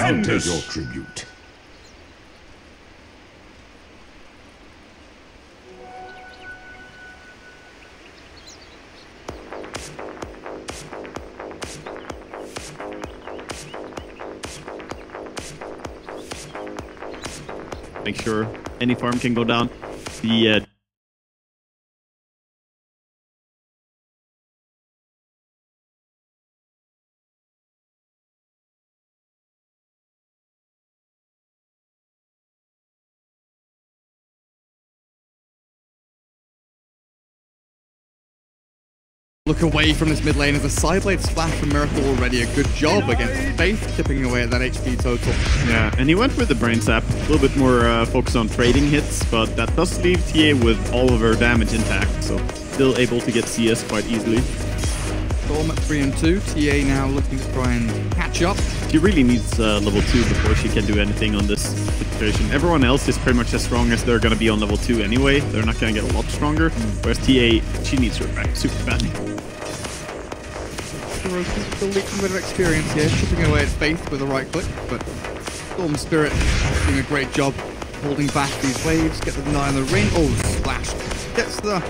counted your tribute. Make sure any farm can go down. The Look away from this mid lane as a side blade splash from Miracle already. A good job against Faith, chipping away at that HP total. Yeah, and he went with the Brain Sap. A little bit more focus on trading hits, but that does leave TA with all of her damage intact, so still able to get CS quite easily. Storm at 3 and 2. TA now looking to try and catch up. She really needs level 2 before she can do anything on this situation. Everyone else is pretty much as strong as they're going to be on level 2 anyway. They're not going to get a lot stronger, whereas TA, she needs her back super badly. Still leaking a bit of experience here, chipping away at Faith with the right click, but Storm Spirit doing a great job holding back these waves, get the deny in the ring. Oh, splash. Gets the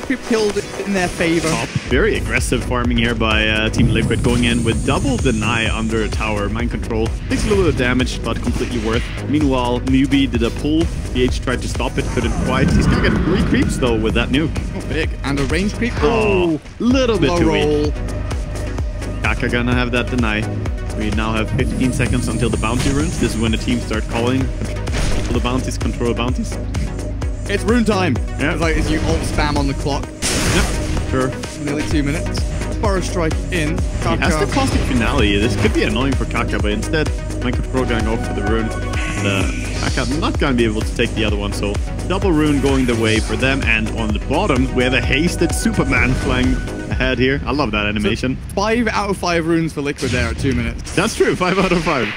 creep killed in their favor. Very aggressive farming here by Team Liquid, going in with double deny under a tower. Mind control. Takes a little bit of damage, but completely worth. Meanwhile, NEWBEE did a pull. PH tried to stop it, couldn't quite. He's gonna get 3 creeps though with that nuke. Oh, big. And a range creep. Oh, little bit too roll. weak. Kaka gonna have that deny. We now have 15 seconds until the bounty runes. This is when the teams start calling. Control the bounties, control the bounties. It's rune time. Yeah. It's like as you alt spam on the clock. Yep, sure. Nearly 2 minutes. Burrow strike in. Kaka. He has the caustic finale. This could be annoying for Kaka, but instead, my control going go for the rune. Kaka not going to be able to take the other one, so double rune going the way for them. And on the bottom, we have a hasted Superman flying ahead here. I love that animation. So 5 out of 5 runes for Liquid there at 2 minutes. That's true, 5 out of 5.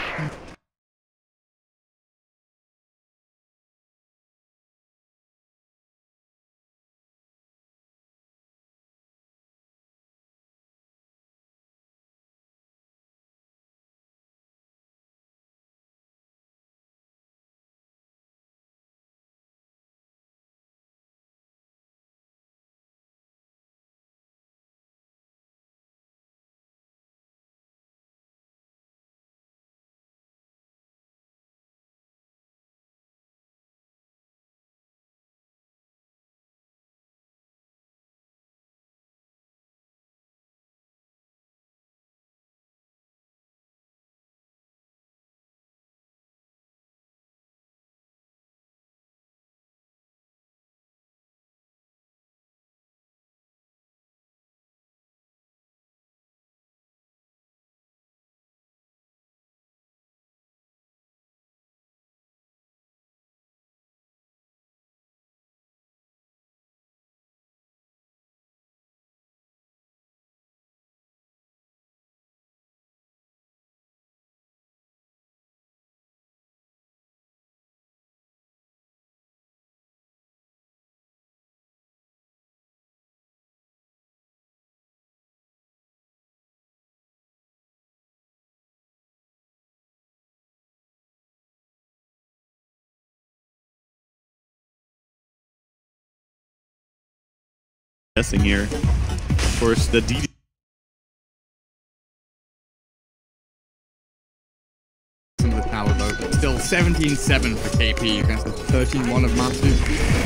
Guessing here. Of course, the DD. Some of the tower though. Still 17-7 for KP against the 13-1 of Matsu.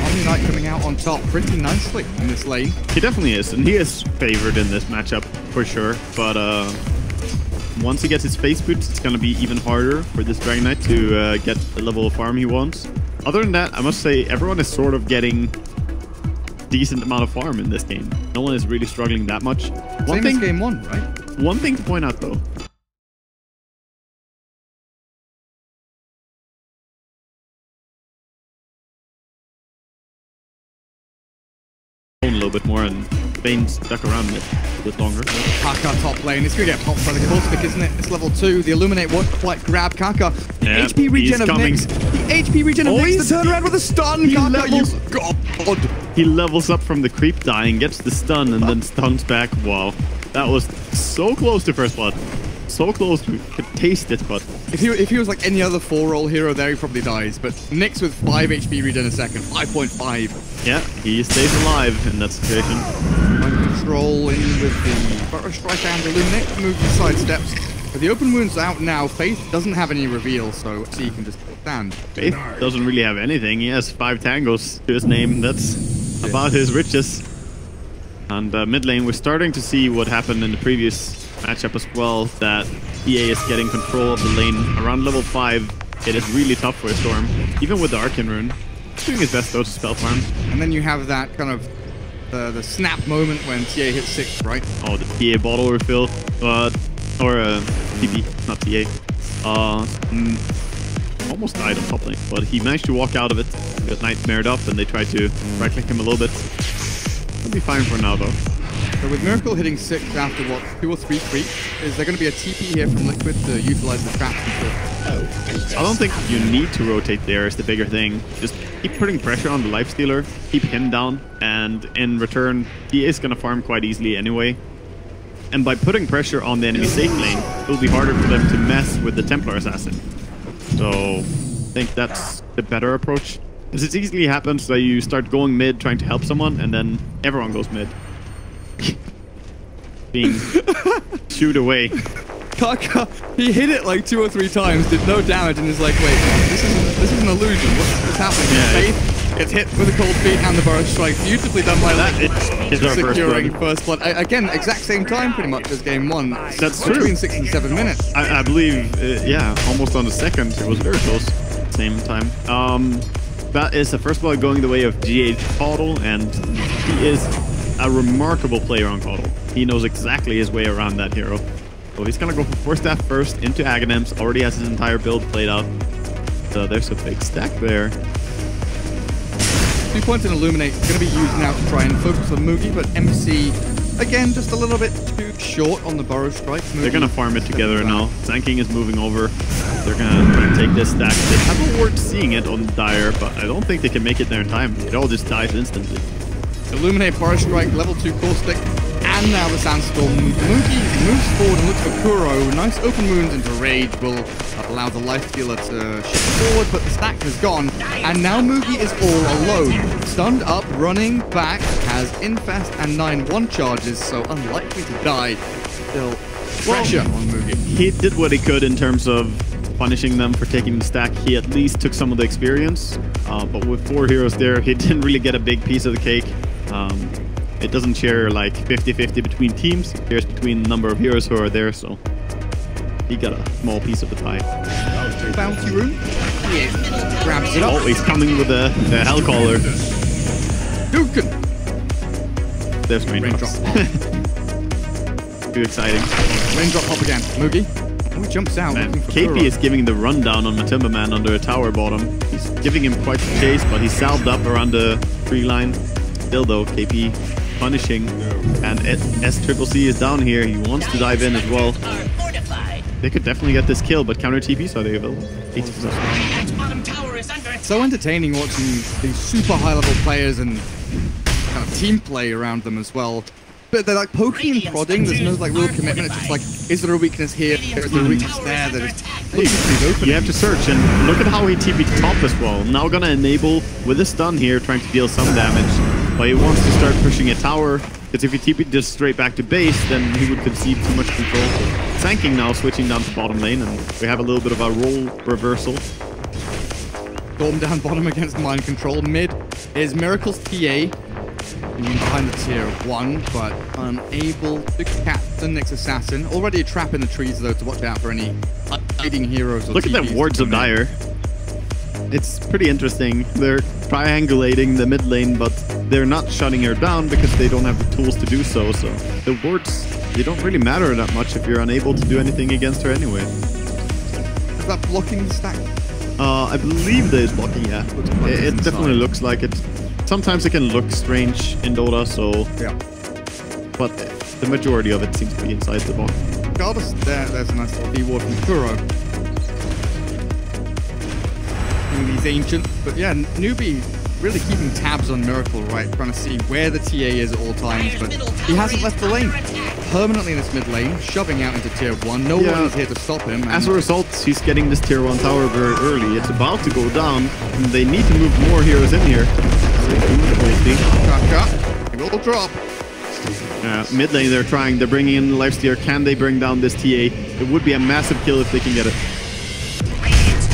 Omni Knight coming out on top pretty nicely in this lane. He definitely is, and he is favored in this matchup for sure. But once he gets his face boots, it's going to be even harder for this Dragon Knight to get the level of farm he wants. Other than that, I must say everyone is sort of getting decent amount of farm in this game. No one is really struggling that much. Same as game 1, right? One thing to point out though. A little bit more and Bane stuck around it a bit longer. Kaka top lane. It's going to get popped by the Pulse Pick, isn't it? It's level 2. The Illuminate won't quite grab Kaka. The HP regen of Nyx. The HP regen of Nyx. The turnaround with a stun. Kaka, you god. He levels up from the creep dying, gets the stun, and then stuns back. Wow. That was so close to first blood. So close to could taste it, but If he was like any other 4-roll hero there, he probably dies. But Nyx with 5 HP regen a second, 5.5. Yeah, he stays alive in that situation. Mind control in with the Burrow Strike and Illuminate. Moogie sidesteps. But the open wound's out now. Faith doesn't have any reveal, so he can just stand. Faith doesn't really have anything. He has 5 tangos to his name. That's about his riches. And mid lane, we're starting to see what happened in the previous matchup as well, that EA is getting control of the lane. Around level 5, it is really tough for a Storm, even with the Arcane Rune. He's doing his best though to spell farm. And then you have that kind of the snap moment when TA hits 6, right? Oh, the TA bottle refill. Or TP, not TA. Almost died on top lane, but he managed to walk out of it. Got nightmared up, and they tried to right-click him a little bit. He'll be fine for now, though. So with Miracle hitting 6 after, what, 2 or 3 creeps, is there going to be a TP here from Liquid to utilize the traps? I don't think you need to rotate there is the bigger thing. Just keep putting pressure on the Lifestealer, keep him down, and in return, he is going to farm quite easily anyway. And by putting pressure on the enemy safe lane, it will be harder for them to mess with the Templar Assassin. So I think that's the better approach. Because it easily happens that you start going mid trying to help someone, and then everyone goes mid. Being shooed away. Kaka, he hit it like 2 or 3 times, did no damage, and is like, wait, this is an illusion. What's happening? Yeah, Faith gets hit with a cold feet and the Burrow Strike. Beautifully done by that. It's our securing first blood. Again, exact same time pretty much as game 1. That's true. Between 6 and 7 minutes. I believe, yeah, almost on the second. It was very close. Same time. That is the first blood going the way of GH Caudle, and he is a remarkable player on Caudle. He knows exactly his way around that hero. So he's gonna go for Force Staff first into Aghanims. Already has his entire build played out. So there's a big stack there. 2 points in Illuminate going to be used now to try and focus on Moogie, but MC, again, just a little bit too short on the Burrow Strike. They're going to farm it together now. Zanking is moving over. They're going to try and take this stack. They have a ward seeing it on Dire, but I don't think they can make it there in time. It all just dies instantly. Illuminate, Burrow Strike, level 2 Caustic, and now the Sandstorm. Moogie moves forward and looks for Kuro. Nice open wounds into Rage will allow the Lifestealer to shift forward, but the stack has gone, and now Moogie is all alone. Stunned up, running back, has Infest and 9-1 charges, so unlikely to die. Still pressure on Moogie. He did what he could in terms of punishing them for taking the stack. He at least took some of the experience, but with 4 heroes there, he didn't really get a big piece of the cake. It doesn't share like 50-50 between teams. It shares between the number of heroes who are there, so he got a small piece of the pie. Bounty Rune. Yeah. Grabs it up. Oh, he's coming with the Hellcaller. Dukin. There's Raindrops. Too exciting. Raindrop pop again. Moogie. Oh, he jumps out. And KP is giving the rundown on Matumba Man under a tower bottom. He's giving him quite the chase, but he's salved up around the tree line. Still though, KP punishing, and SCCC is down here. He wants to dive in as well. They could definitely get this kill, but counter TPs are they available? So entertaining watching these super high level players and kind of team play around them as well. But they're like poking and prodding. There's no like real commitment. It's just like, is there a weakness here? Is there a weakness there? They're just looking for these openings. You have to search, and look at how he TP'd top as well. Now gonna enable with a stun here, trying to deal some damage. But he wants to start pushing a tower, because if he TP'd just straight back to base, then he would concede too much control. Zanking now switching down to bottom lane, and we have a little bit of a role reversal. Storm down bottom against mind control. Mid is Miracle's TA. Behind the tier 1, but unable to catch the Nyx Assassin. Already a trap in the trees, though, to watch out for any hiding heroes. Or look at the wards of Dire. It's pretty interesting. They're triangulating the mid lane, but they're not shutting her down because they don't have the tools to do so. So the wards, they don't really matter that much if you're unable to do anything against her anyway. Is that blocking the stack? I believe there is blocking, yeah. It definitely looks like it. Sometimes it can look strange in Dota, so... Yeah. But the majority of it seems to be inside the box. Regardless, there's a nice little D-ward from Kuro. These ancients, but yeah, NEWBEE really keeping tabs on Miracle, right? Trying to see where the TA is at all times, but he hasn't left the lane. Permanently in this mid lane, shoving out into tier 1. No one is here to stop him. As a result, he's getting this tier 1 tower very early. It's about to go down, and they need to move more heroes in here. He will drop. Mid lane, they're bringing in Lifesteal. Can they bring down this TA? It would be a massive kill if they can get it.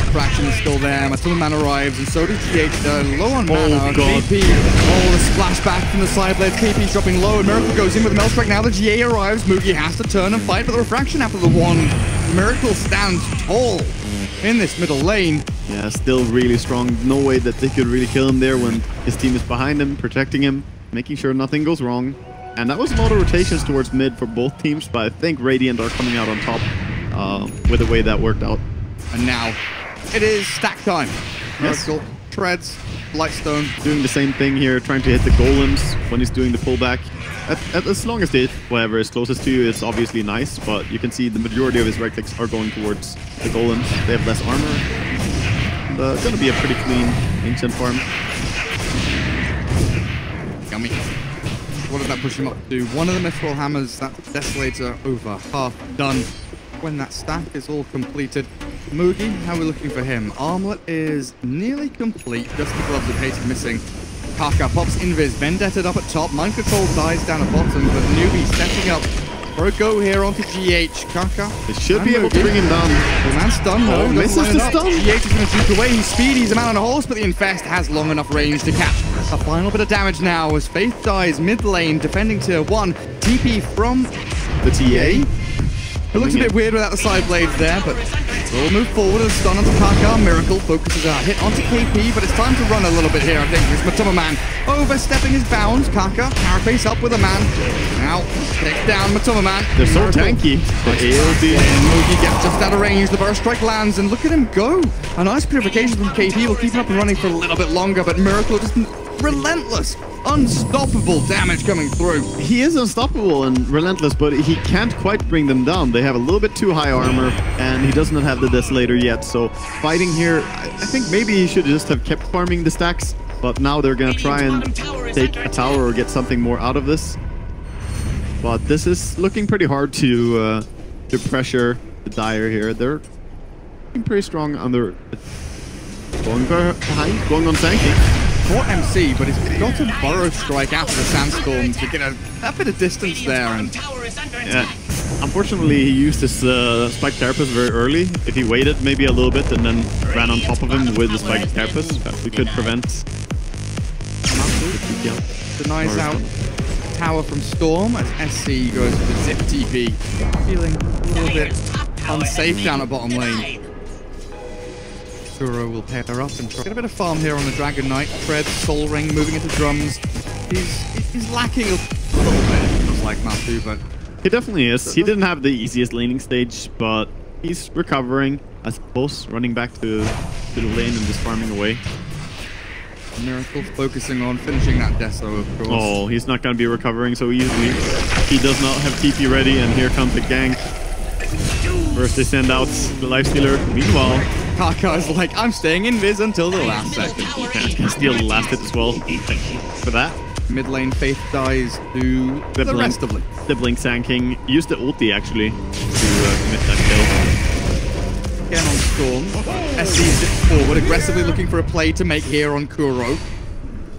Fraction is still there. Matuma Man arrives, and so does GH. Low on mana. Oh, God. KP. Oh, the splash back from the side blades. KP's dropping low, and Miracle goes in with the Maelstrike. Now the GA arrives. Mugi has to turn and fight for the refraction after the one. Miracle stands tall in this middle lane. Yeah, still really strong. No way that they could really kill him there when his team is behind him, protecting him, making sure nothing goes wrong. And that was a lot of rotations towards mid for both teams, but I think Radiant are coming out on top with the way that worked out. And now it is stack time. Miracle treads, Lightstone. Doing the same thing here, trying to hit the golems when he's doing the pullback. As long as they hit whatever is closest to you, it's obviously nice, but you can see the majority of his right clicks are going towards the golems. They have less armor. And, gonna be a pretty clean ancient farm. Yummy. What does that push him up to? One of the Mithril Hammers, that Desolator over, half done. When that stack is all completed. Mugi, how are we looking for him? Armlet is nearly complete, just the gloves of hate missing. Kaka pops Invis, Vendetta up at top, Mind Control dies down at bottom, but NEWBEE stepping up for a go here onto GH. Kaka. They should be able to bring him down. The man's stunned though. Misses the stun. GH is going to juke away. He's speedy, he's a man on a horse, but the Infest has long enough range to catch a final bit of damage now as Faith dies mid lane, defending tier 1. TP from the TA. It looks a bit weird without the side blades there, but we'll move forward and stun onto Kaka. Miracle focuses a hit onto KP, but it's time to run a little bit here, I think. It's Matuma Man overstepping his bounds. Kaka, carapace up with a man. Now, take down Matuma Man. They're so tanky. The AOD. Mugi gets just out of range. The burst strike lands, and look at him go. A nice purification from KP will keep him up and running for a little bit longer, but Miracle just relentless. Unstoppable damage coming through. He is unstoppable and relentless, but he can't quite bring them down. They have a little bit too high armor, and he doesn't have the Desolator yet. So fighting here, I think maybe he should just have kept farming the stacks, but now they're going to try and take a tower or get something more out of this. But this is looking pretty hard to pressure the Dire here. They're looking pretty strong under going behind, going on tanking. Caught MC, but he's got a Burrow Strike after the Sandstorm to get a bit of distance there. And yeah, unfortunately, he used his Spike Carapace very early. If he waited maybe a little bit and then ran on top of him with the Spike Carapace, we could prevent. Denies out tower from Storm as SC goes for the Zip TP. Feeling a little bit unsafe down at bottom lane. Kuro will pair up and try. Get a bit of farm here on the Dragon Knight. Tread, Soul Ring, moving into drums. He's lacking a little bit, just like Matthew, but... He definitely is. He didn't have the easiest laning stage, but he's recovering, I suppose, running back to the lane and just farming away. Miracle focusing on finishing that Deso, of course. Oh, he's not going to be recovering so easily. He does not have TP ready, and here comes the gank. First they send out the Lifestealer. Meanwhile, Kaka is like, I'm staying invis until the last second. Yeah, can steal the last hit as well. For that. Mid lane Faith dies to the rest of it. The Blink Sand King used the ulti actually to commit that kill. Again on Storm. SC zips forward, aggressively looking for a play to make here on Kuro.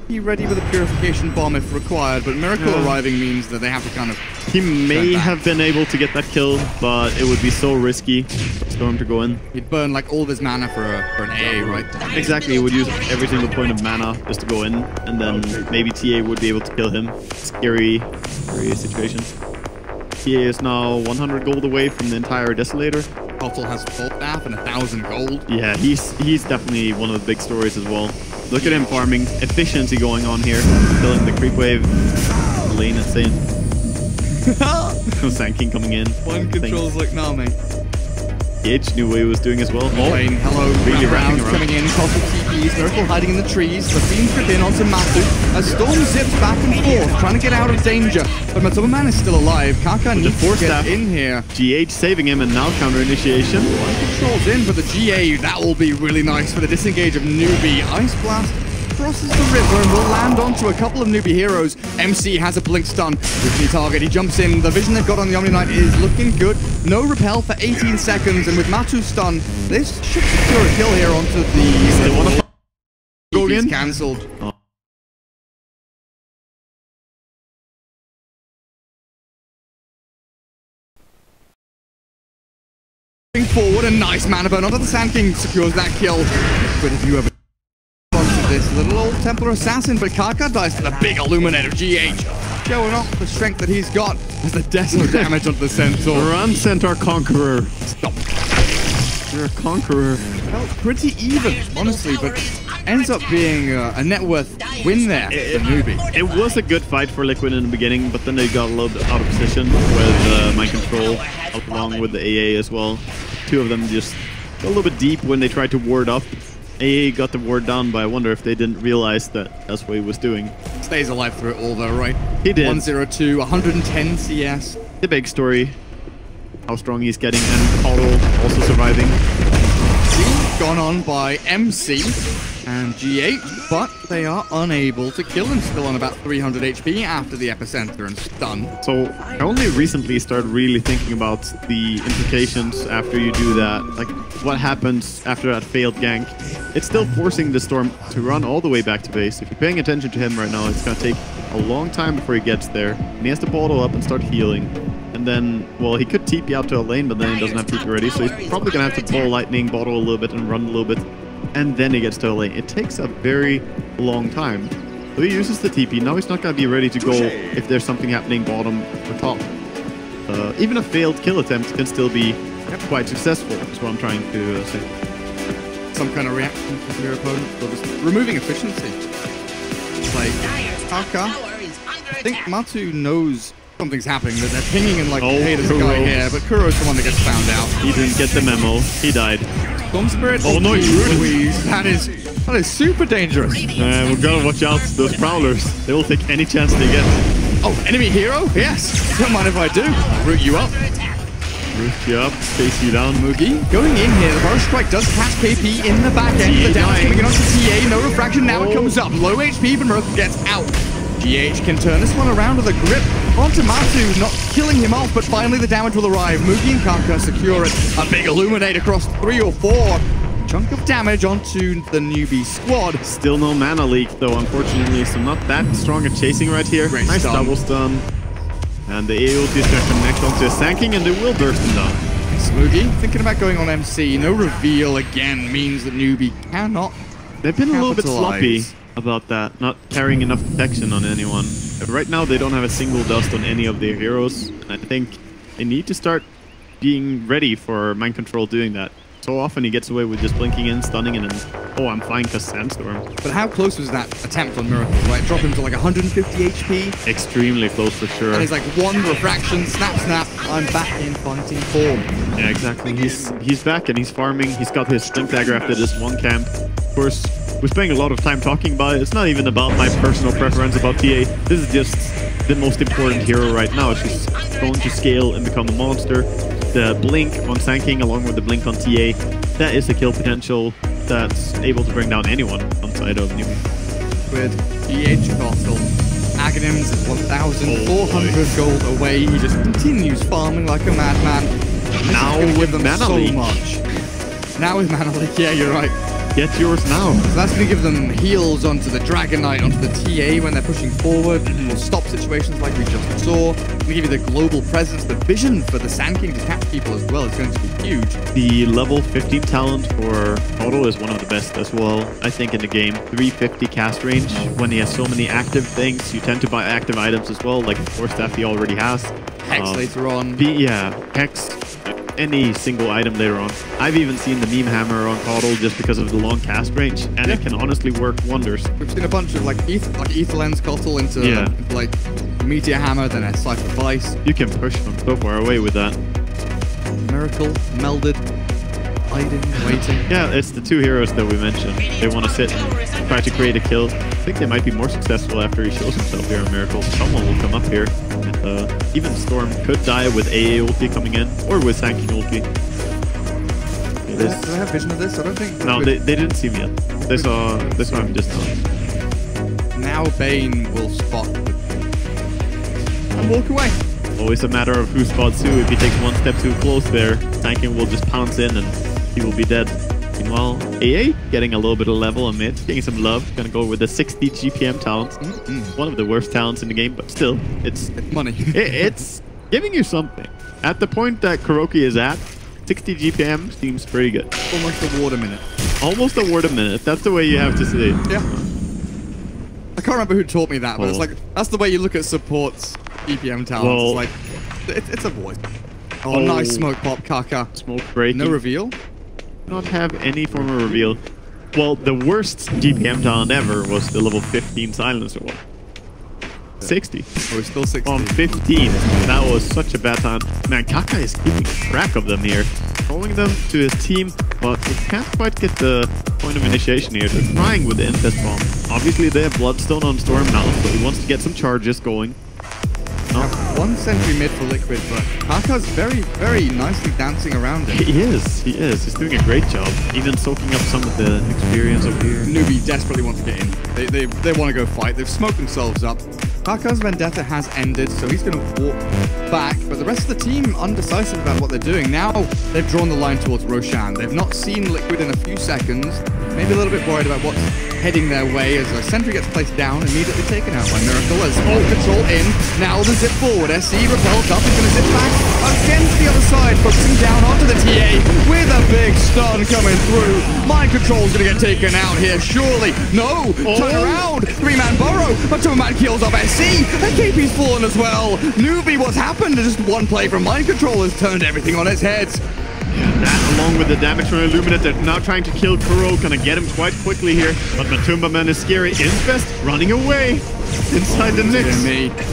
Be ready with a purification bomb if required, but Miracle arriving means that they have to kind of... He may have been able to get that kill, but it would be so risky for Storm to go in. He'd burn like all of his mana for an AA, right? Exactly, he would use every single point of mana just to go in, and then maybe TA would be able to kill him. Scary situation. TA is now 100 gold away from the entire Desolator. Bottle has full staff and 1,000 gold. Yeah, he's definitely one of the big stories as well. Look at him farming. Efficiency going on here. Killing the creep wave. Lane insane. Sand King coming in. One controls like, nah, mate. NEWBEE was doing as well. Lane, hello. Really rounds coming in. Cosmic TPs. Miracle hiding in the trees. The Fiends trip in onto Matsu. As Storm zips back and forth, trying to get out of danger. But Matuma Man is still alive. Kaka needs to get in here. GH saving him, and now counter initiation. One controls in, but the GA, that will be really nice for the disengage of NEWBEE. Ice Blast crosses the river and will land onto a couple of NEWBEE heroes. MC has a blink stun with the target. He jumps in. The vision they've got on the Omni Knight is looking good. No repel for 18 seconds, and with Matu's stun, this should secure a kill here onto the... He's cancelled. Oh. Forward, a nice mana burn onto the Sand King, secures that kill. But if you ever onto this little old Templar assassin, but Kaka dies to the big Illuminator GH, showing off the strength that he's got as the deso damage onto the Centaur. Run, Centaur Conqueror. Stop. You're a conqueror. Felt pretty even, honestly, but ends up being a net worth win there for NEWBEE. It was a good fight for Liquid in the beginning, but then they got a little bit out of position with Mind Control, along with the AA as well. Two of them just got a little bit deep when they tried to ward up. AA got the ward down, but I wonder if they didn't realize that that's what he was doing. Stays alive through it all though, right? He did. 102, 110 CS. The big story, how strong he's getting, and Otto also surviving. Gone on by MC and GH, but they are unable to kill him. Still on about 300 HP after the epicenter and stun. So I only recently started really thinking about the implications after you do that. Like what happens after that failed gank. It's still forcing the Storm to run all the way back to base. If you're paying attention to him right now, it's going to take a long time before he gets there. And he has to bottle up and start healing. And then, well, he could TP out to a lane, but then he doesn't have TP ready. So he's probably going to have to ball lightning, bottle a little bit, and run a little bit. And then he gets to a lane. It takes a very long time. So he uses the TP. Now he's not going to be ready to go if there's something happening bottom or top. Even a failed kill attempt can still be quite successful, is what I'm trying to say. Some kind of reaction from your opponent, or just removing efficiency. It's like, Kaka, I think Matu knows something's happening, that they're pinging and like, hey, there's a guy here, but Kuro's the one that gets found out. He didn't get the memo. He died. Storm Spirit. Oh no, Louise. That is super dangerous. We've got to watch out. Those Prowlers, they will take any chance they get. Oh, enemy hero? Yes. Don't mind if I do. I'll root you up. Root you up, face you down. Moogie going in here. The Burst Strike does catch KP in the back end. The damage coming in onto TA. No refraction. Now it comes up. Low HP, but Murph gets out. GH can turn this one around with a grip onto Matu, not killing him off, but finally the damage will arrive. Moogie and Kaka secure it. A big Illuminate across 3 or 4. Chunk of damage onto the NEWBEE squad. Still no mana leak though, unfortunately, so not that strong at chasing right here. Great nice stun. Double stun. And the AO is going to connect onto a Sand King, and they will burst him down. Smoogie thinking about going on MC. No reveal again means that NEWBEE cannot. They've been a little bit sloppy about that, not carrying enough protection on anyone. Right now they don't have a single dust on any of their heroes, and I think they need to start being ready for Mind Control doing that. So often he gets away with just blinking in, stunning, and then, oh, I'm fine because Sandstorm. But how close was that attempt on Miracle, right? Drop him to like 150 HP. Extremely close for sure. And he's like, one refraction, snap, snap, I'm back in fighting form. Yeah, exactly. He's back and he's farming. He's got his String Dagger after this one camp. Of course, we're spending a lot of time talking about it. It's not even about my personal preference about TA. This is just the most important hero right now. She's going to scale and become a monster. The blink on Sand King along with the blink on TA, that is the kill potential that's able to bring down anyone on side of NEWBEE. With GH Castle, Aghanims is 1,400 gold away. He just continues farming like a madman. Now with mana leak. Now with mana leak, yeah, you're right. Get yours now. So that's going to give them heals onto the Dragon Knight, onto the TA when they're pushing forward. Will stop situations like we just saw. Going to give you the global presence, the vision for the Sand King to catch people as well is going to be huge. The level 15 talent for Otto is one of the best as well, I think, in the game. 350 cast range. When he has so many active things, you tend to buy active items as well, like the Force Staff he already has. Hex later on. Yeah, Hex. Any single item later on. I've even seen the Meme Hammer on Caudle just because of the long cast range, and it can honestly work wonders. We've seen a bunch of like Ether Lens Caudle into like Meteor Hammer, then a Cypher Vice. You can push from so far away with that. Miracle, melded, hiding, waiting. Yeah, it's the two heroes that we mentioned. They want to sit and try to create a kill. I think they might be more successful after he shows himself here on Miracle. Someone will come up here. And, even Storm could die with AA ulti coming in, or with Sand King ulti. Do I have vision of this? I don't think. No, they didn't see me yet. They saw him just now. now Bane will spot and walk away. Always a matter of who spots who. If he takes one step too close there, Tanking will just pounce in and he will be dead. Meanwhile, AA getting a little bit of level on mid, getting some love. Gonna go with the 60 GPM talent. One of the worst talents in the game, but still, it's money. It's giving you something. At the point that Kuroki is at, 60 GPM seems pretty good. Almost a ward a minute. Almost a ward a minute. That's the way you have to see it. Yeah. I can't remember who taught me that, but it's like, that's the way you look at supports GPM talents. Well, like, it's a voice. Oh, nice smoke pop, Kaka. Smoke breaking. No reveal? Not have any form of reveal. Well, the worst GPM talent ever was the level 15 silencer one. 60. Oh, it's still 60. On 15. That was such a bad talent. Man, Kaka is keeping track of them here. Throwing them to his team, but he can't quite get the point of initiation here. They're trying with the Infest Bomb. Obviously, they have Bloodstone on Storm now, so he wants to get some charges going. One sentry mid for Liquid, but Kaka's very, very nicely dancing around it. He is. He's doing a great job. Even soaking up some of the experience over here. NEWBEE desperately wants to get in. They want to go fight. They've smoked themselves up. Kaka's vendetta has ended, so he's going to walk back. But the rest of the team undecided about what they're doing. Now they've drawn the line towards Roshan. They've not seen Liquid in a few seconds. Maybe a little bit worried about what's heading their way as a sentry gets placed down, immediately taken out by Miracle as control in. Now the zip forward. SE repelled up. He's going to zip back against the other side, focusing down onto the TA with a big stun coming through. Mind Control's going to get taken out here, surely. No! Turn around! 3-man burrow, but 2-man kills off SE. And KP's fallen as well. NEWBEE, what's happened? Just one play from Mind Control has turned everything on its head. That, along with the damage from Illuminate, they're now trying to kill Kuro. Gonna get him quite quickly here. But Matumba Man is scary. Infest running away inside the Nyx.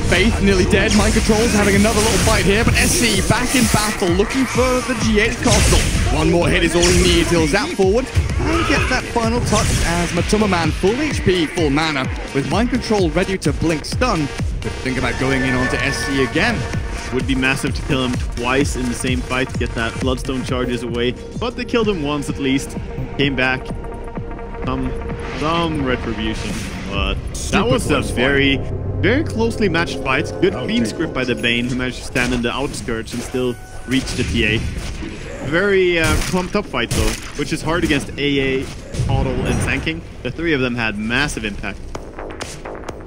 Faith nearly dead. Mind Control's having another little fight here. But SC back in battle, looking for the G8 Costal. One more hit is all he needs. He'll zap forward and get that final touch as Matumba Man, full HP, full mana, with Mind Control ready to blink stun. But think about going in onto SC again. Would be massive to kill him twice in the same fight to get that Bloodstone charges away. But they killed him once at least. Came back. Some retribution. But that was a very, very closely matched fight. Good clean script by the Bane, who managed to stand in the outskirts and still reach the TA. Very clumped up fight though, which is hard against AA, Auto, and Tanking. The three of them had massive impact.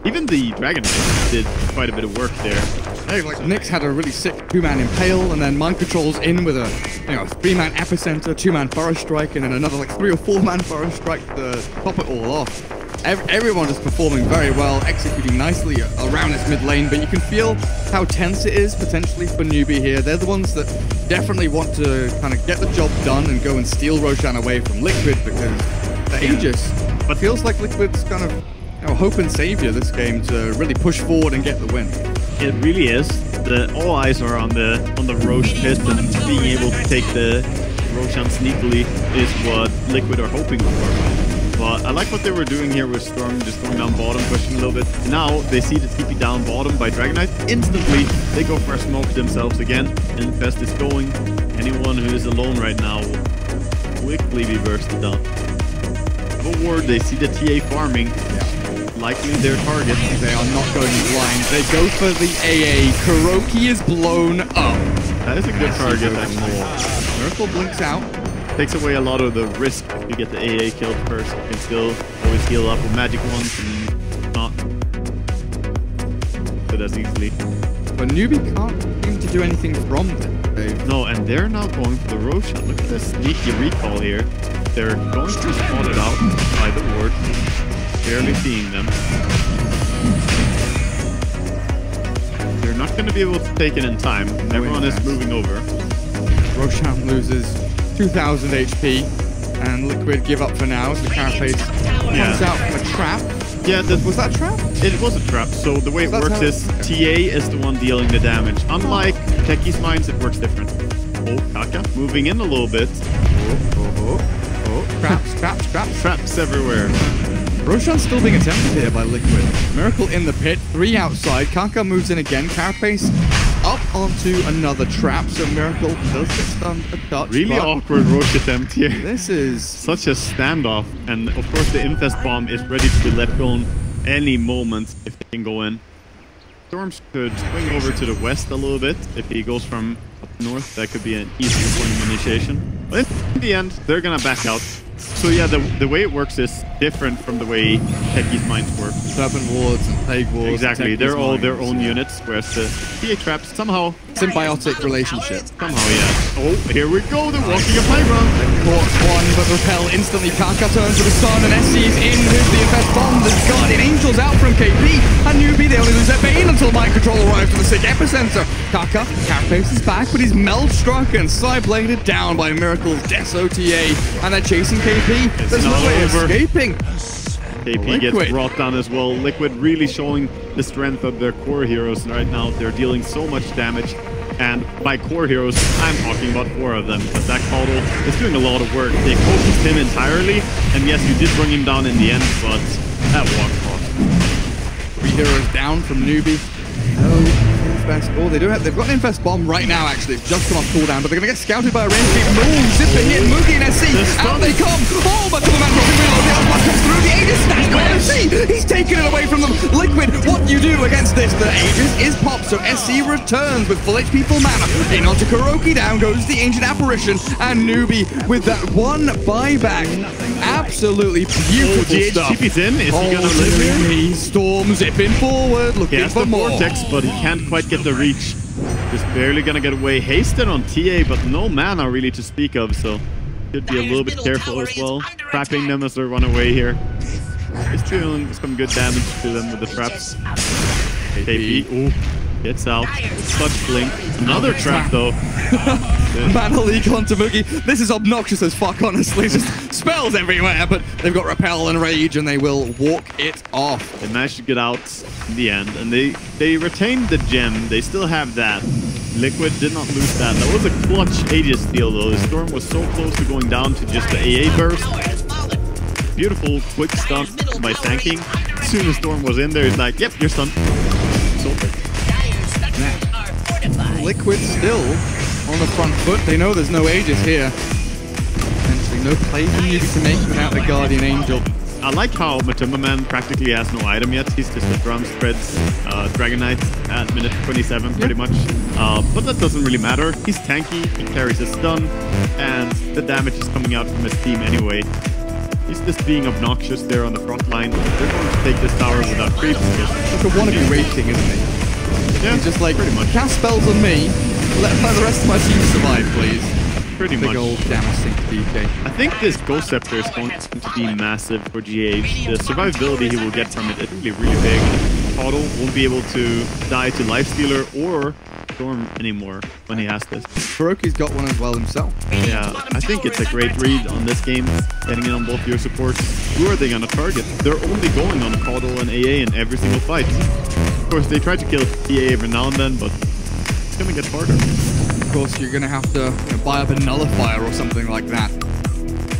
Even the Dragon Knight did quite a bit of work there. Hey, like Nyx had a really sick 2-man Impale, and then Mind Control's in with a 3-man Epicenter, 2-man Forest Strike, and then another like 3 or 4-man Forest Strike to top it all off. Everyone just performing very well, executing nicely around this mid lane, but you can feel how tense it is potentially for NEWBEE here. They're the ones that definitely want to kind of get the job done and go and steal Roshan away from Liquid, because the Aegis, but feels like Liquid's kind of hope and savior this game to really push forward and get the win. It really is. All eyes are on the Roche pist, and being able to take the Roshan sneakily is what Liquid are hoping for. But I like what they were doing here with Storm, just going down bottom, pushing a little bit. Now they see the TP down bottom by Dragon Knight. Instantly, they go for a smoke themselves again. Infest is going. Anyone who is alone right now will quickly be bursted down. Forward, they see the TA farming. Likely their target. They are not going blind. They go for the AA. Kuroki is blown up. That is a good target, actually. Miracle blinks out. Takes away a lot of the risk to get the AA killed first. You can still always heal up with magic ones and not do it as easily. But NEWBEE can't seem to do anything from them. No, and they're now going for the Roshan. Look at this sneaky recall here. They're going to spot it out by the ward. Barely seeing them. They're not going to be able to take it in time. Everyone is moving over. Roshan loses 2,000 HP, and Liquid give up for now. So Carapace comes out from a trap. Yeah, was that a trap? It was a trap. So the way it works is TA is the one dealing the damage. Unlike Techie's Mines, it works different. Oh, Kaka moving in a little bit. Traps. Traps everywhere. Roshan's still being attempted here by Liquid. Miracle in the pit, 3 outside. Kaka moves in again. Carapace up onto another trap, so Miracle does get stunned a touch. Really awkward Roche attempt here. This is such a standoff, and of course the Infest Bomb is ready to be left going any moment if they can go in. Storms could swing over to the west a little bit. If he goes from up north, that could be an easy point of initiation. But in the end, they're gonna back out. So yeah, the way it works is different from the way Techie's mines work. Serpent wards and plague wards. Exactly, they're all their own units, whereas the TA traps somehow... Symbiotic relationship. Somehow, yeah. Oh, here we go, they're walking a playground. Caught one, but repel instantly. Kaka turns to the sun, and SC's in with the Infest Bomb. The Guardian Angel's out from KP, and NEWBEE, they only lose their Bane until Mind Control arrives to the sick epicenter. Kaka, Carapace is back, but he's meld-struck and side-bladed down by Miracle's Death OTA, and they're chasing KP. There's no way of escaping. KP gets brought down as well. Liquid really showing the strength of their core heroes right now. They're dealing so much damage. And by core heroes, I'm talking about 4 of them. But that Caudle is doing a lot of work. They focused him entirely. And yes, you did bring him down in the end, but that walk cost. 3 heroes down from NEWBEE. No Infest. Oh, they've got an Infest Bomb right now, actually. It's just come off cooldown, but they're going to get scouted by a range team. Move, Zipper hit, Moogie and SC. Out they come. Oh, but the man dropping reload. The Outback comes through. The Aegis snatched by SC. He's taken it away from them. Liquid, what do you do against this? The Aegis is popped, so SC returns with full HP, full mana. In onto Kuroki, down goes the Ancient Apparition, and NEWBEE with that one buyback. Absolutely beautiful stuff. GHTP's in. Is he going to live here? He storms zipping forward, looking for more. Vortex, but he can't quite get the reach. Just barely gonna get away. Hasted on TA, but no mana really to speak of, so should be a little bit careful as well. Trapping them as they run away here. He's doing some good damage to them with the traps. KP, ooh, gets out. Clutch blink. Another trap though. Mana leak onto Moogie. This is obnoxious as fuck, honestly. Just spells everywhere, but they've got Repel and Rage, and they will walk it off. They managed to get out in the end, and they retained the gem. They still have that. Liquid did not lose that. That was a clutch Aegis steal though. The Storm was so close to going down to just the AA burst. Beautiful quick stun by tanking. As soon as Storm was in there, he's like, yep, you're stunned. So Liquid still on the front foot. They know there's no Aegis here. Potentially no play for NEWBEE to make without the Guardian Angel. I like how Matumba Man practically has no item yet. He's just a drum spreads Dragon Knight at minute 27 pretty much. But that doesn't really matter. He's tanky, he carries a stun, and the damage is coming out from his team anyway. He's just being obnoxious there on the front line. They're going to take this tower without creeps. It's a wannabe racing, isn't he? Yeah, he's just like, pretty much. Cast spells on me, let the rest of my team survive, please. Pretty Big much. old damage sink DK. I think this Ghost Scepter is going to be massive for GH. The survivability he will get from it is really big. Caudle won't be able to die to Lifestealer or Storm anymore when he has this. Kuroki's got one as well himself. Yeah, I think it's a great read on this game, getting in on both your supports. Who are they going to target? They're only going on Caudle and AA in every single fight. Of course, they try to kill TA every now and then, but it's going to get harder. Of course, you're going to have to buy up a Nullifier or something like that.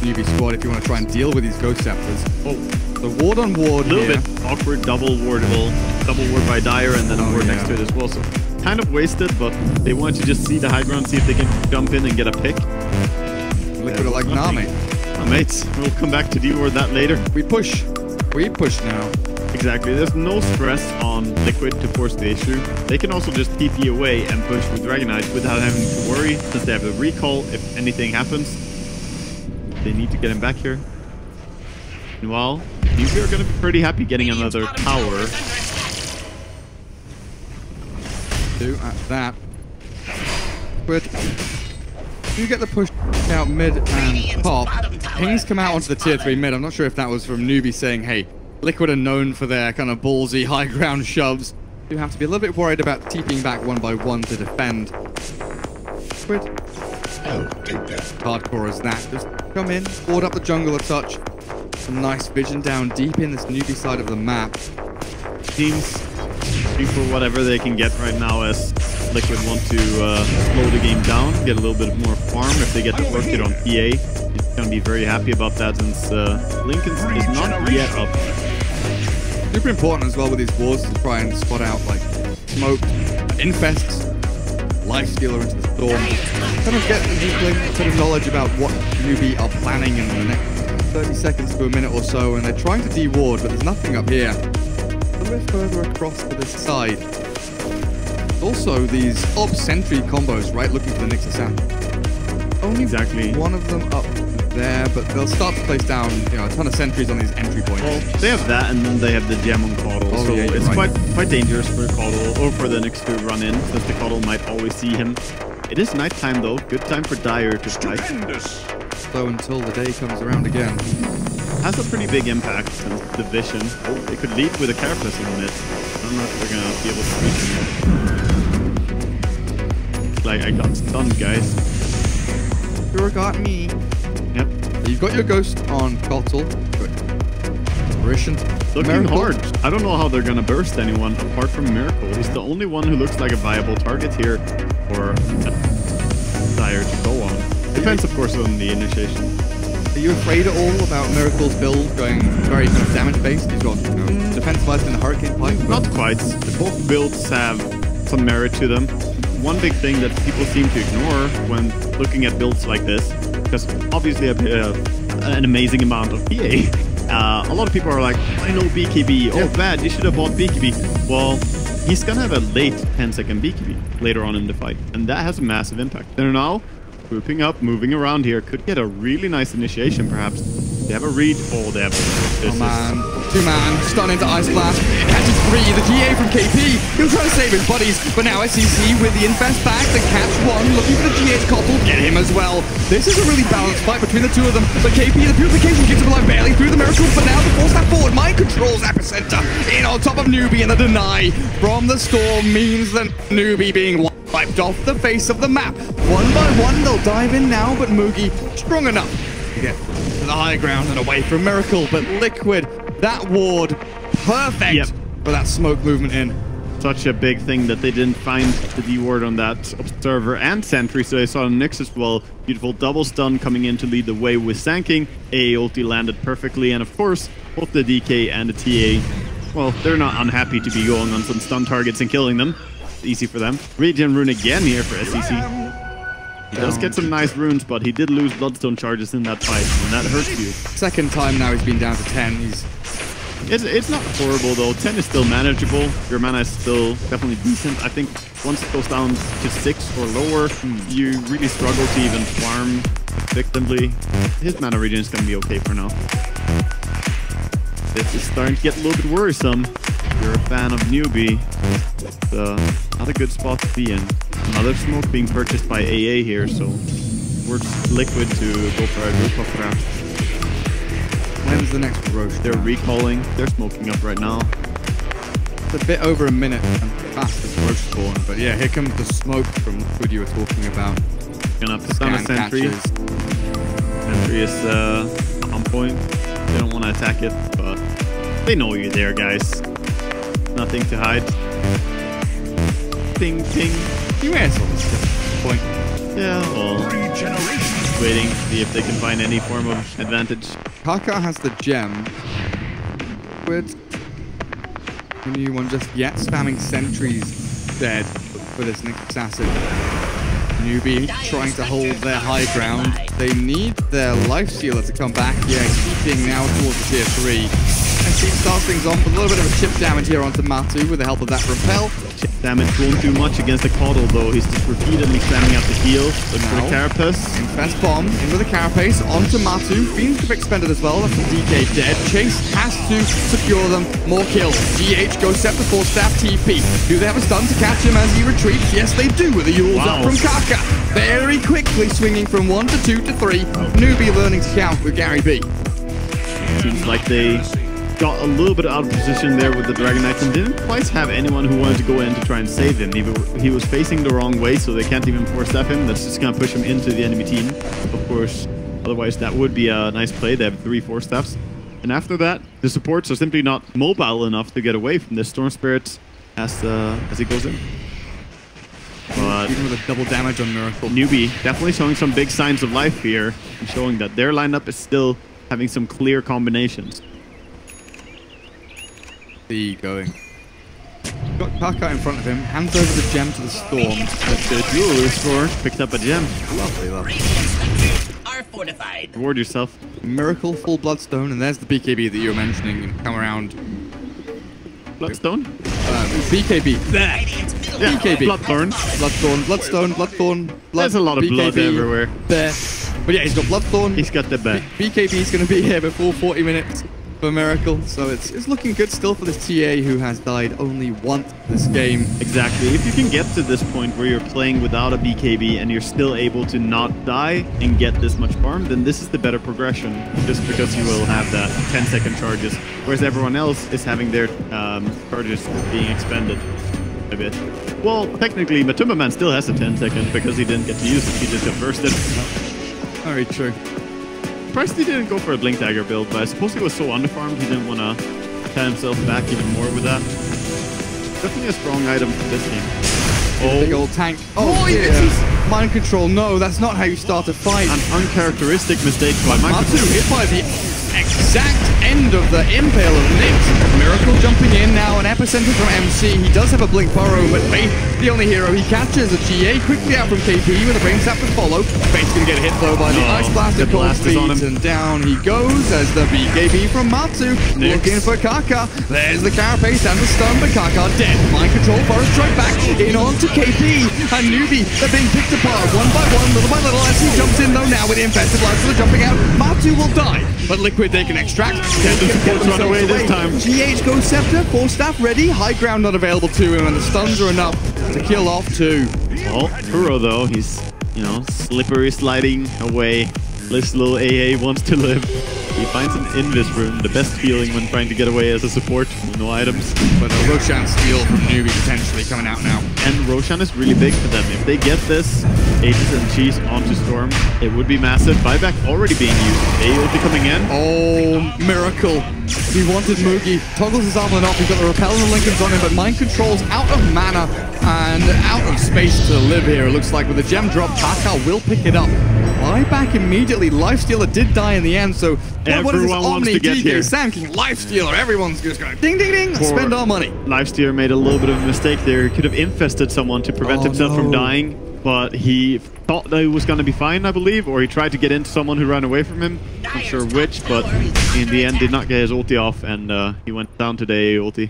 NEWBEE squad, if you want to try and deal with these Ghost Scepters. Oh, the ward on ward a little bit awkward double ward by Dire and then a ward next to it as well. So kind of wasted, but they want to just see the high ground, see if they can jump in and get a pick. Liquid are like, nah, mate. Nah, mates. We'll come back to D-ward that later. We push. We push now. Exactly. There's no stress on Liquid to force the issue. They can also just TP away and push with Dragon Knight without having to worry, since they have the recall if anything happens. They need to get him back here. Meanwhile, NEWBEE are going to be pretty happy getting another tower. At that. But you get the push out mid and top. Pings come out onto the tier 3 mid. I'm not sure if that was from NEWBEE saying, hey, Liquid are known for their kind of ballsy high ground shoves. You have to be a little bit worried about TPing back one by one to defend. Liquid. Hardcore as that. Just come in, board up the jungle a touch. Some nice vision down deep in this NEWBEE side of the map. Teams for whatever they can get right now, as Liquid want to slow the game down, get a little bit more farm. If they get to work it on PA, he's going to be very happy about that, since Lincoln's is not yet up. Super important as well with these wards to try and spot out like smoke, infests, Lifestealer into the storm. Kind of get a bit of knowledge about what NEWBEE are planning in the next 30 seconds to a minute or so, and they're trying to de-ward, but there's nothing up here. bit further across to this side. Also, these ob sentry combos, right? Looking for the Nyx Assassin. Only Exactly. one of them up there, but they'll start to place down, you know, a ton of sentries on these entry points. Well, they have that, and then they have the gem on Caudle, Oh, so yeah, it's right. quite dangerous for Caudle or for the Nyx to run in, since the Caudle might always see him. It is nighttime though. Good time for Dire to fight. So until the day comes around again. Has a pretty big impact since the vision. Oh, they could lead with a Carapace in the mid. I don't know if they're gonna be able to reach him. Like, I got stunned, guys. You got me. Yep. You've got your ghost on Cottle. Good. Apparition. Looking Miracle. hard. I don't know how they're gonna burst anyone apart from Miracle. He's the only one who looks like a viable target here for Dire to go on. Depends, of course, on the initiation. Are you afraid at all about Miracle's build going very kind of damage based? He's got, you know, defense life in the Hurricane Pipe. Not quite. Both builds have some merit to them. One big thing that people seem to ignore when looking at builds like this, because obviously an amazing amount of PA. A lot of people are like, I know BKB. Oh, bad. You should have bought BKB. Well, he's going to have a late 10-second BKB later on in the fight, and that has a massive impact. They're now grouping up, moving around here. Could get a really nice initiation, perhaps. They have a read. Oh, they have a Oh man, 2-man, stun into Ice Blast. It catches 3, the GA from KP. He was trying to save his buddies, but now SEC with the infest back, the catch 1, looking for the GA's Cottle, get him as well. This is a really balanced fight between the two of them, but KP, the purification keeps him alive barely through the miracle, but now the 4-step forward, mind controls Epicenter in on top of NEWBEE, and the deny from the storm means that NEWBEE being wiped off the face of the map. One by one, they'll dive in now, but Moogie strong enough to get to the high ground and away from Miracle, but Liquid, that ward, perfect for that smoke movement in. Such a big thing that they didn't find the D ward on that Observer and Sentry, so they saw Nyx as well. Beautiful double stun coming in to lead the way with Sanking. AA ulti landed perfectly, and of course, both the DK and the TA, well, they're not unhappy to be going on some stun targets and killing them. It's easy for them. Regen rune again here for SEC. He does get some nice runes, but he did lose Bloodstone charges in that fight, and that hurts you. Second time now he's been down to 10. It's not horrible though. 10 is still manageable. Your mana is still definitely decent. I think once it goes down to 6 or lower, you really struggle to even farm effectively. His mana regen is going to be okay for now. This is starting to get a little bit worrisome. If you're a fan of NEWBEE, it's not a good spot to be in. Another smoke being purchased by AA here, so we're Liquid to go for a group of traps. When's the next Roche? They're recalling. They're smoking up right now. It's a bit over a minute and fast as Roche spawn, but yeah, here comes the smoke from Liquid you were talking about. Gonna put down a Sentry. Sentry is on point. They don't want to attack it, but they know you're there, guys. Nothing to hide. Ting, ting. You answer this point. Yeah, well, just waiting to see if they can find any form of advantage. Kaka has the gem. With anyone just yet spamming sentries dead for this Nyx Assassin. NEWBEE trying to hold their high ground. They need their life sealer to come back. Yeah, keeping now towards the tier 3. And she starts things off with a little bit of a chip damage here onto Matu with the help of that repel. Chip damage won't do much against the Caudle though. He's just repeatedly spamming out the heal. Look for the Carapace. Infest bomb in with the Carapace onto Matu. Fiends to be expended as well. That's the DK dead. Chase has to secure them. More kills. GH goes set the 4-staff TP. Do they have a stun to catch him as he retreats? Yes, they do with the Yules up from Kaka. Very quickly swinging from 1 to 2 to 3. NEWBEE learning to count with Gary B. Seems like they got a little bit out of position there with the Dragon Knights and didn't quite have anyone who wanted to go in to try and save him. He was facing the wrong way, so they can't even 4-step him. That's just going to push him into the enemy team. Of course, otherwise that would be a nice play. They have 3 4-steps. And after that, the supports are simply not mobile enough to get away from this Storm Spirit as he goes in. But even with a double damage on Miracle. NEWBEE definitely showing some big signs of life here and showing that their lineup is still having some clear combinations. Going. Got Kaka in front of him, hands over the gem to the Storm. The duel score picked up a gem. Lovely, lovely. Are fortified. Reward yourself. Miracle, full Bloodstone, and there's the BKB that you were mentioning and come around. Bloodstone? BKB. Yeah, BKB. Bloodthorn. Bloodstone. There's a lot of blood everywhere. There. But yeah, he's got Bloodthorn. He's got the bet. BKB is going to be here before 40 minutes for Miracle. So it's looking good still for this TA who has died only once this game. Exactly. If you can get to this point where you're playing without a BKB and you're still able to not die and get this much farm, then this is the better progression. Just because you will have that 10-second charges, whereas everyone else is having their charges being expended a bit. Well, technically, Matumba Man still has a 10-second because he didn't get to use it. He just got bursted. Very true. Surprised he didn't go for a Blink Dagger build, but I suppose he was so underfarmed he didn't want to tie himself back even more with that. Definitely a strong item for this game. Oh, big old tank. Oh, yeah. Mind control. No, that's not how you start a fight. An uncharacteristic mistake by Matsu hit by the exact end of the impale of Nyx. Miracle jumping in now, an epicenter from MC. He does have a Blink Burrow, but Faith, the only hero he catches, a GA quickly out from KP with a brain sap to follow. Faith's gonna get hit though by the Ice Blast of Cold Feet, and down he goes as the BKB from Matsu. Looking for Kaka. There's the carapace and the stun, but Kaka dead. Mind control, Forest strike back in onto KP. And NEWBEE, they're being picked apart one by one, little by little, as he jumps in though now with the infested lights that are jumping out. Matsu will die, but Liquid they can extract. Can't run away this time. GH goes Scepter, 4 staff ready, high ground not available to him, and the stuns are enough to kill off 2. Well, Kuro though, he's, you know, slippery sliding away. This little AA wants to live. He finds an Invis room, the best feeling when trying to get away as a support with no items. But a Roshan steal from NEWBEE potentially coming out now. And Roshan is really big for them. If they get this Aegis and Cheese onto Storm, it would be massive. Buyback already being used. A will be coming in. Oh, Miracle. He wanted Mugi. Toggles his armor off. He's got the Repel and the Lincolns on him, but Mind Control's out of mana and out of space to live here. It looks like with the gem drop, Taka will pick it up. Buyback immediately. Lifestealer did die in the end, so what is this Omni, DK, Sand King, Lifestealer? Everyone's just going ding, ding, ding, spend our money. Lifestealer made a little bit of a mistake there. He could have infested someone to prevent himself from dying, but he thought that he was going to be fine, I believe, or he tried to get into someone who ran away from him. Not sure which, but in the end did not get his ulti off, and he went down to the AA ulti.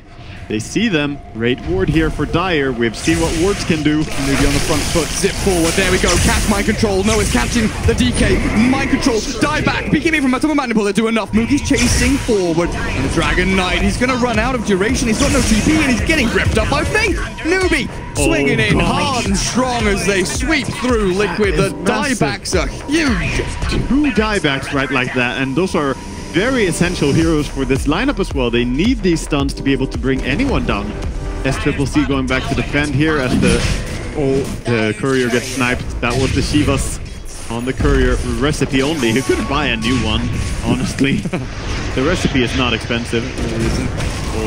They see them. Great ward here for Dire. We've seen what wards can do. Maybe on the front foot. Zip forward. There we go. Catch Mind Control. No, it's catching the DK. Mind Control. Die back. BKB from Matumba Man. Will it do enough? Mugi's chasing forward. And the Dragon Knight, he's going to run out of duration. He's got no TP and he's getting ripped up by Faith. NEWBEE swinging in hard and strong as they sweep through Liquid. The diebacks are huge. 2 diebacks right like that, and those are very essential heroes for this lineup as well. They need these stuns to be able to bring anyone down. SCCC going back to defend here as the courier gets sniped. That was the Shivas on the courier recipe only. He could buy a new one, honestly. The recipe is not expensive.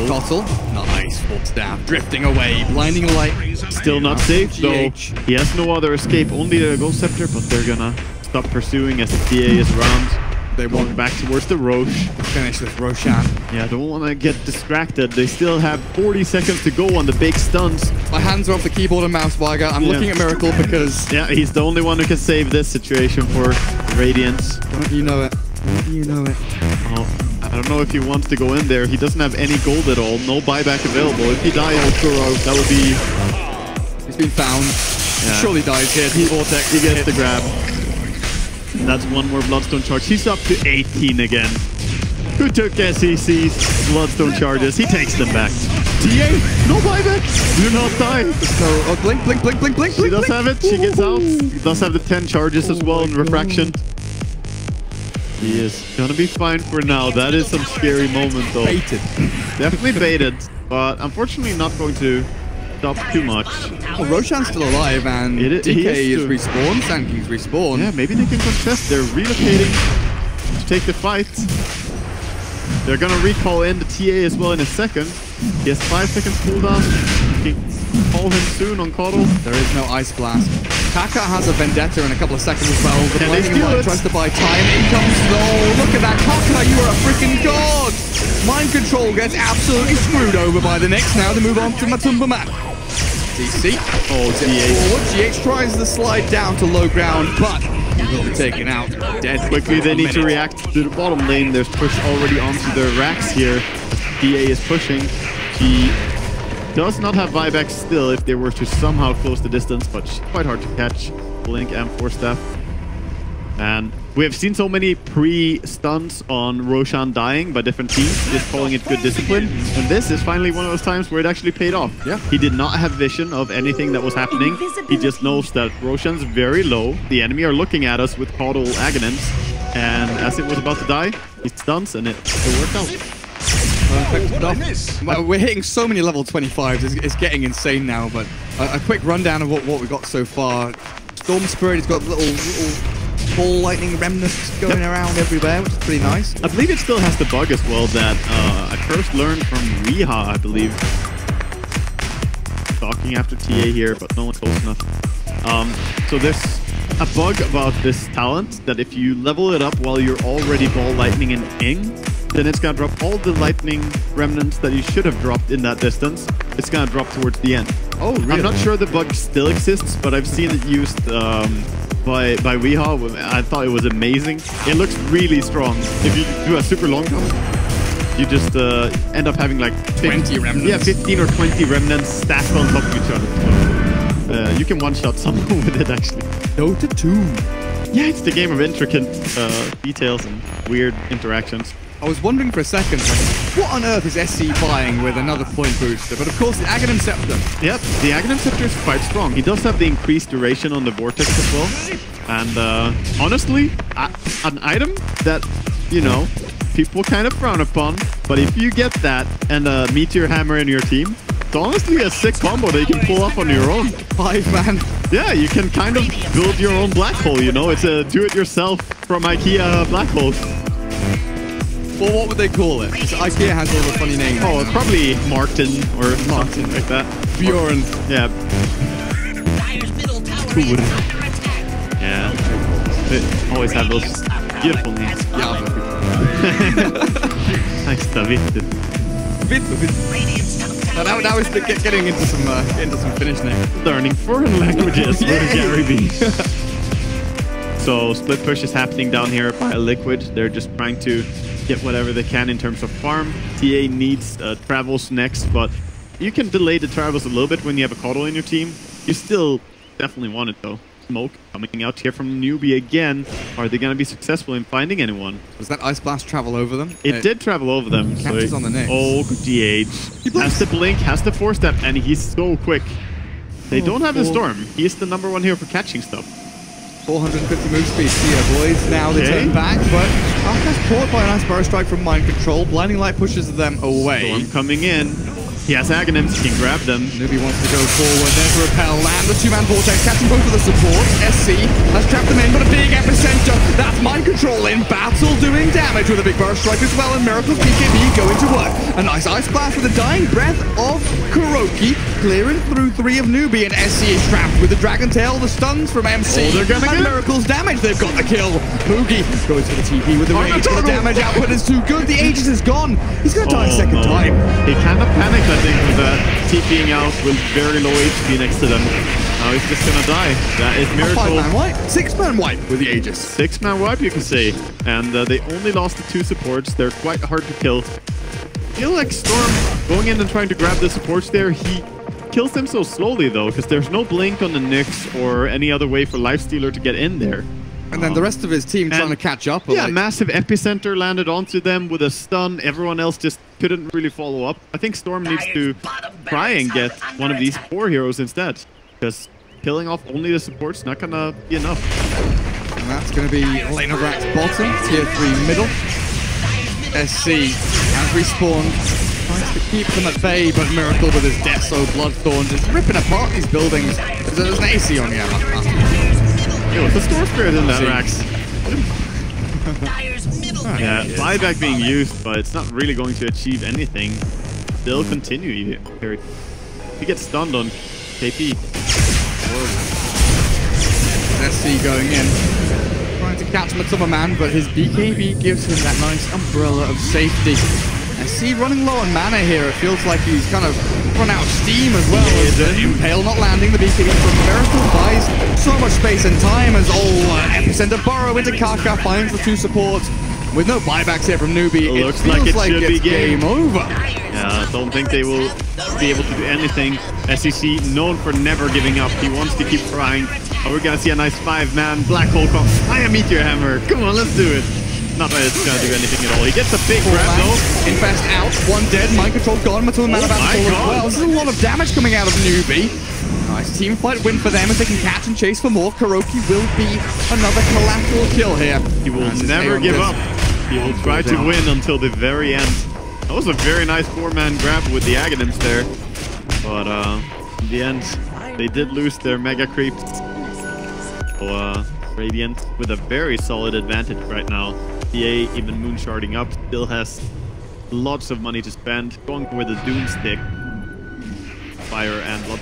Cottle, nice, full staff, drifting away, blinding light. Still not safe though. He has no other escape, only the Ghost Scepter, but they're gonna stop pursuing as the TA is around. They walk back towards the Roche. Finish with Roshan. Yeah, don't want to get distracted. They still have 40 seconds to go on the big stuns. My hands are off the keyboard and mouse, Viger. I'm looking at Miracle because... Yeah, he's the only one who can save this situation for Radiance. You know it. You know it. Oh, I don't know if he wants to go in there. He doesn't have any gold at all. No buyback available. If he dies, that would be... He's been found. Yeah. He surely dies here. He gets the grab. That's one more Bloodstone charge. He's up to 18 again. Who took SEC's Bloodstone charges? He takes them back. TA, no buyback. Do not die. So, blink. She does have it. She gets out. He does have the 10 charges as well in refraction. He is gonna be fine for now. That is some scary moment though. Baited. Definitely baited, but unfortunately not going to stop too much. Well, Roshan's still alive and DK is respawned, Sand King's respawned. Yeah, maybe they can contest. They're relocating to take the fight. They're gonna recall in the TA as well in a second. He has 5 seconds cooldown. You can call him soon on Coddle. There is no Ice Blast. Kaka has a Vendetta in a couple of seconds as well. The Blinding Light tries to buy time. In comes Snow. Look at that. Kaka, you are a freaking god. Mind Control gets absolutely screwed over by the Nyx. Now to move on to Matumba Man. DC. Oh, GH tries to slide down to low ground, but he will be taken out. Dead. Quickly, they need to react to the bottom lane. There's push already onto their racks here. DA is pushing. She does not have buyback still if they were to somehow close the distance, but she's quite hard to catch. Blink and Force Staff. And we have seen so many pre-stunts on Roshan dying by different teams, just calling it good discipline. And this is finally one of those times where it actually paid off. Yeah. He did not have vision of anything that was happening. He just knows that Roshan's very low. The enemy are looking at us with Caudal Aghanim's. And as it was about to die, he stuns and it worked out. Perfect stuff. Well, we're hitting so many level 25s. It's getting insane now, but a quick rundown of what we got so far. Storm Spirit has got little ball lightning remnants going around everywhere, which is pretty nice. I believe it still has the bug as well that I first learned from Weeha, I believe. Stalking after TA here, but no one's close enough. So there's a bug about this talent that if you level it up while you're already ball lightning and ing, then it's gonna drop all the lightning remnants that you should have dropped in that distance. It's gonna drop towards the end. Oh, really? I'm not sure the bug still exists, but I've seen it used by Weeha. I thought it was amazing. It looks really strong. If you do a super long jump, you just end up having like 20 remnants. Yeah, 15 or 20 remnants stacked on top of each other. You can one-shot someone with it, actually. Dota 2. Yeah, it's the game of intricate details and weird interactions. I was wondering for a second, what on earth is SC buying with another point booster? But of course, the Aghanim Scepter. Yep, the Aghanim Scepter is quite strong. He does have the increased duration on the Vortex as well. And honestly, an item that, you know, people kind of frown upon. But if you get that and a Meteor Hammer in your team, it's honestly a sick combo that you can pull off on your own. 5-man. Yeah, you can kind of build your own black hole, you know? It's a do-it-yourself from IKEA black hole. Well, what would they call it? IKEA has all the funny names. Oh, probably Martin or something like that. Bjorn. Yeah. Cool. Yeah. They always have those beautiful names. Yeah. Nice stuff. Now we're getting into some Finnish names. Learning foreign languages for Gary B. So split push is happening down here by Liquid. They're just trying to get whatever they can in terms of farm. TA needs travels next, but you can delay the travels a little bit when you have a Caudal in your team. You still definitely want it though. Smoke coming out here from NEWBEE again. Are they going to be successful in finding anyone? Does that Ice Blast travel over them? It did travel over them. Catches on the neck. Oh, good DH. Has the blink, has the 4-step, and he's so quick. They don't have the Storm. He's the #1 here for catching stuff. 450 move speed here, boys. Now they turn back, but Alka's caught by a nice burst strike from Mind Control. Blinding Light pushes them away. Storm coming in. He has Aghanims, he can grab them. NEWBEE wants to go forward. There's Repel, and the 2-man Vortex catching both of the supports. SC has trapped them in, but a big epicenter. That's Mind Control in battle, doing damage with a big burst strike as well, and Miracle's BKB going to work. A nice Ice Blast with the dying breath of Kuroki, clearing through 3 of NEWBEE, and SC is trapped with the Dragon Tail, the stuns from MC, they're gonna and get Miracle's damage. They've got the kill. Moogie goes for the TP with the rage, but the damage output is too good. The Aegis is gone. He's gonna die a second time. He kind of panicked, I think, with that TPing out with very low HP next to them. Now he's just gonna die. That is Miracle. 5-man wipe. 6-man wipe with the Aegis. 6-man wipe, you can say. And they only lost the 2 supports. They're quite hard to kill. I feel like Storm going in and trying to grab the supports there, he kills them so slowly though, because there's no blink on the Nyx or any other way for Lifestealer to get in there. And then the rest of his team trying to catch up. Yeah, massive epicenter landed onto them with a stun. Everyone else just couldn't really follow up. I think Storm needs to try and get one of these 4 heroes instead, because killing off only the support's not gonna be enough. And that's gonna be Lane of Rack's bottom, tier 3 middle. SC has respawned, tries to keep them at bay, but Miracle with his Death So Bloodthorn just ripping apart these buildings. There's an AC on the ammo. Yo, it's a Storm Spirit in that Rax. Yeah, buyback being used, but it's not really going to achieve anything. They'll continue here. He gets stunned on KP. SC going in. Trying to catch him at Summerman, but his BKB gives him that nice umbrella of safety. SC running low on mana here. It feels like he's kind of run out of steam as well. As the Impale not landing, the BKB from Miracle buys so much space and time as Epicenter burrow into Kaka, finds the 2 supports. With no buybacks here from NEWBEE, it looks feels like it should it's be game over. Yeah, Yeah, I don't think they will be able to do anything. SEC, known for never giving up. He wants to keep trying. Oh, we're gonna see a nice 5-man black hole comp. I am Meteor Hammer. Come on, let's do it. Not that it's gonna do anything at all. He gets a big grab though. Invest out. One dead. Mind control gone. Mattel man about to fall as well. This is a lot of damage coming out of NEWBEE. Nice team fight win for them as they can catch and chase for more. KuroKy will be another collateral kill here. He will never give up. He will try to win until the very end. That was a very nice 4-man grab with the Aghanims there. But in the end, they did lose their Mega Creeps. So Radiant with a very solid advantage right now. TA even moonsharding up, still has lots of money to spend. Going with a Doomstick. Fire and blood.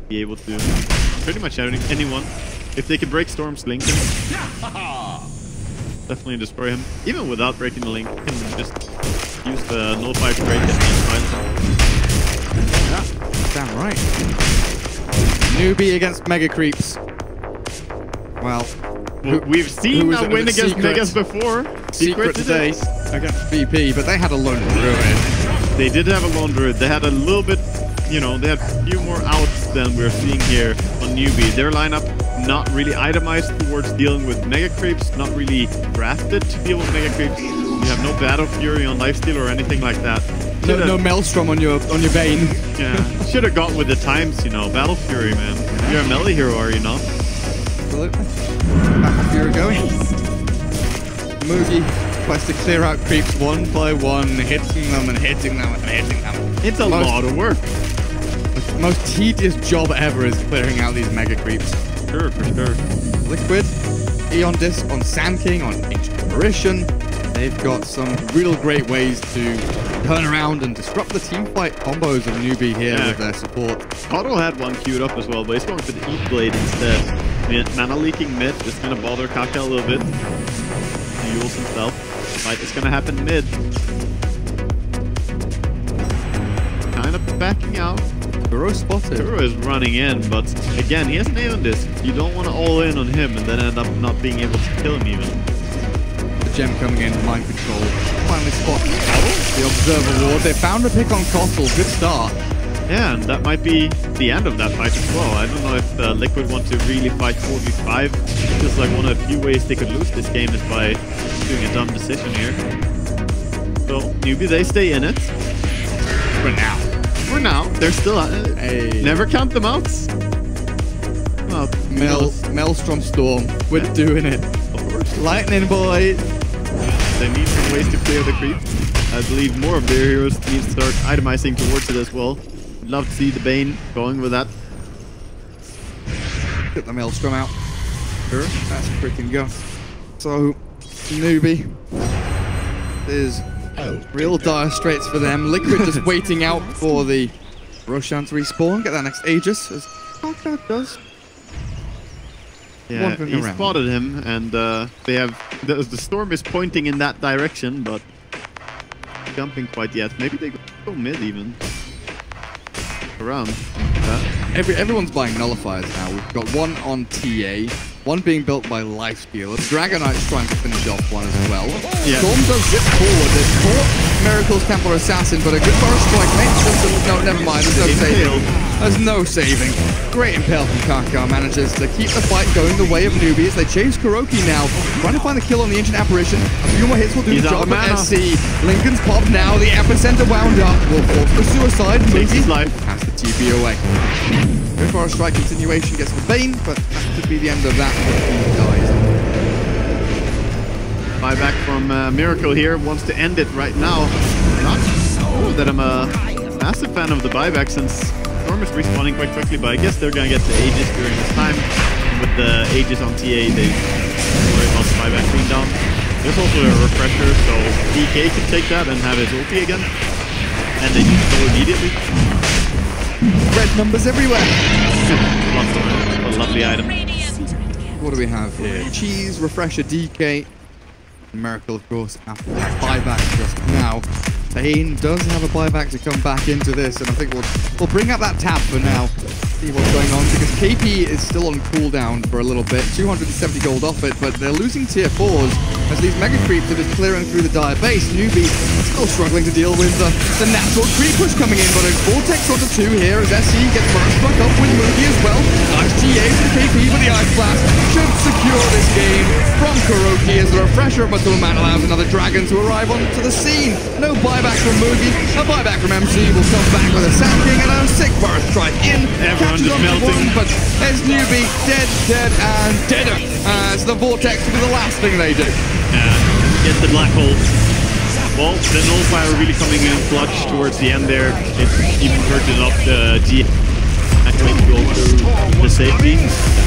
Be able to pretty much anyone. If they can break Storm's link, definitely destroy him. Even without breaking the link, can just use the nullify to break it. Yeah, damn right. NEWBEE against Mega Creeps. Well, we've seen that win against Megas before. Secret today against VP, but they had a lone druid. They did have a lone druid. They had a little bit, you know, they had a few more outs than we're seeing here on NEWBEE. Their lineup not really itemized towards dealing with Mega Creeps, not really crafted to deal with Mega Creeps. You have no Battle Fury on Lifesteal or anything like that. No Maelstrom on your Bane. Yeah, should have gone with the times, you know. Battle Fury, man. You're a melee hero, are you not? Absolutely. Battle Fury going. Moogie tries to clear out creeps one by one, hitting them and hitting them and hitting them. It's a lot of work. The most tedious job ever is clearing out these Mega Creeps. Sure, for sure. Liquid, Eon Disc on Sand King, on Ancient Apparition. They've got some real great ways to turn around and disrupt the teamfight combos of NEWBEE here with their support. Otto had one queued up as well, but he's going for the Eat Blade instead. Mana leaking mid, just gonna bother Kaka a little bit. He heals himself. Fight is gonna happen mid. Kind of backing out. Kuro spotted. Kuro is running in, but again, he has an Aeon Disc. You don't want to all in on him and then end up not being able to kill him even. The gem coming in, mind control. Finally spot the Observer Ward. They found a pick on Costal. Good start. Yeah, and that might be the end of that fight as well. I don't know if Liquid want to really fight 4v5. It feels like one of the few ways they could lose this game is by doing a dumb decision here. So, NEWBEE, they stay in it. For now. For now. They're still never count them out. Oh, Maelstrom Storm. We're doing it. Of course. Lightning boys. They need some ways to clear the creep. I believe more of their heroes need to start itemizing towards it as well. Love to see the Bane going with that. Get the Maelstrom out. Sure, that's freaking go. So, NEWBEE is real dire straits for them. Liquid just waiting out for the Roshan to respawn. Get that next Aegis, as Kaka does. Yeah, he spotted him, and they have the storm is pointing in that direction, but jumping quite yet. Maybe they go mid even. Around. Everyone's buying nullifiers now. We've got one on TA, one being built by Lifesteal. Dragonite's trying to finish off one as well. Yeah. Storm does zip forward. There's caught Miracle's Templar Assassin, but a good burst strike makes them. No, never mind. There's no saving. There's no saving. Great impale from Kaka manages to keep the fight going the way of NEWBEE as they chase KuroKy now. Trying to find the kill on the Ancient Apparition. A few more hits will do the job for SC. Lincoln's popped now. The epicenter wound up. Will force the suicide. Takes his life. Has the TP away. Good for a strike continuation gets the Bane, but that could be the end of that. He dies. Buyback from Miracle here. Wants to end it right now. Not so that I'm a massive fan of the buyback since Storm is respawning quite quickly, but I guess they're gonna get the Aegis during this time. And with the Aegis on TA, they worry about the buyback being down. There's also a refresher, so DK can take that and have his ulti again. And they just go immediately. Red numbers everywhere. What a lovely item. What do we have here? Cheese, Refresher, DK. Miracle, of course, after that buyback just now. Bane does have a buyback to come back into this, and I think we'll bring up that tab for now. see what's going on, because KP is still on cooldown for a little bit. 270 gold off it, but they're losing tier 4s as these mega creeps are just clearing through the dire base. NEWBEE still struggling to deal with the natural creep push coming in, but a Vortex onto 2 here as SE gets burst back up with Moogie as well. Nice GA from KP, but the Ice Blast should secure this game from Kuroki as the refresher, but the man allows another dragon to arrive onto the scene. No buyback from Moogie, a buyback from MC will come back with a Sand King and a sick burst strike in. Everyone Catches just onto melting. one, but there's NEWBEE dead, and deader as the Vortex will be the last thing they do. Get the black hole. Well, the Nullfire really coming in clutch towards the end there. It even purchased up the G. Actually, to go through the safety.